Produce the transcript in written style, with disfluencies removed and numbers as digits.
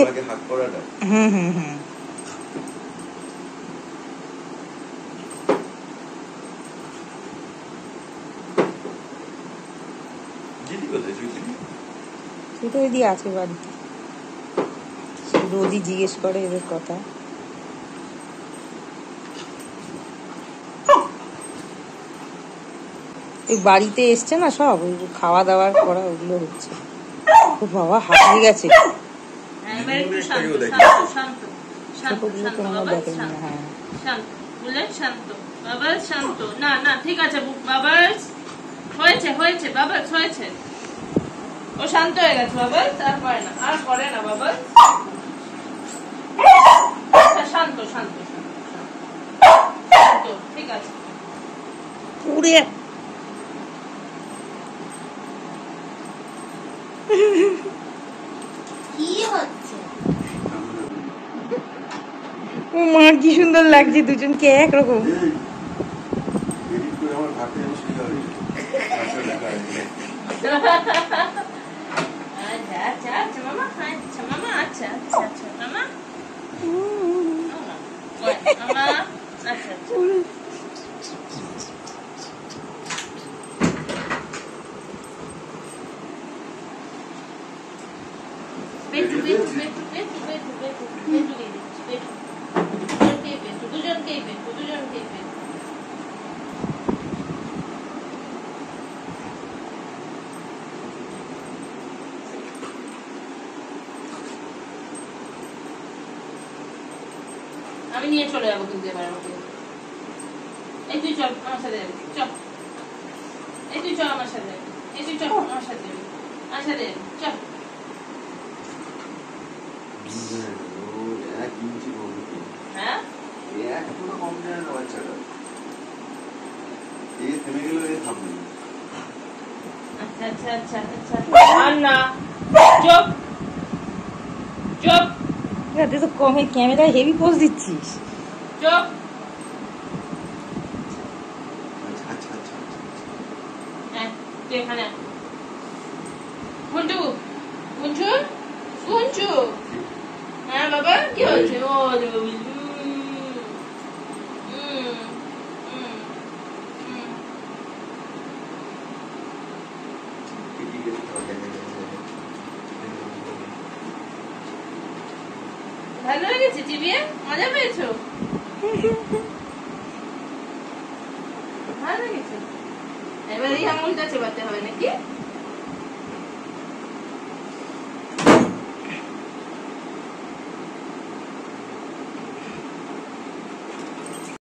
আজকে হুম হুম হুম সেটা দিদি আছে বাড়িতে, রোজই জিজ্ঞেস করে এদের কথা। এই বাড়িতে এসছে না সব, ওই খাওয়া দাওয়ার করা ওগুলো হচ্ছে। ও বাবা হাঁপিয়ে গেছে। ঠিক আছে বাবা, হয়েছে হয়েছে বাবা, হয়েছে। ও শান্ত হয়ে গেছে বাবা, আর করে না, আর করে না বাবা। শান্ত শান্ত শান্ত, ঠিক আছে। পুরে কি হচ্ছে? ও মা কি সুন্দর লাগছে দুজনকে একরকম। আচ্ছা আচ্ছা মামা, আচ্ছা মামা, আচ্ছা আচ্ছা আচ্ছা মামা, মামা, আচ্ছা আচ্ছা। বেটু বেটু বেটু বেটু বেটু বেটু বেটু বেটু বেটু, দুজনকেই বেটু, দুজনকেই বেটু। আমি নিয়ে চলে যাবো কিন্তু এবার আমাকে। এই তুই চল আমার সাথে যাবি, চল। এই তুই চল আমার সাথে, এই তুই চল আমার সাথে যাবি, আমার সাথে যাবি, চল। হ্যাঁ আচ্ছা আচ্ছা আচ্ছা আচ্ছা, আর না, চুপ চুপ, তুই তো কমে ক্যামেরায় হেভি পোজ দিচ্ছিস। চুপ। তুই এখানে গুঞ্জু, গুঞ্জু, গুঞ্জু। হ্যাঁ বাবা কি হয়েছে? ও ভালো লেগেছে টিভি? মজা পেয়েছো? ভালো লেগেছে? এবার এই আঙুলটা চেবাতে হবে নাকি?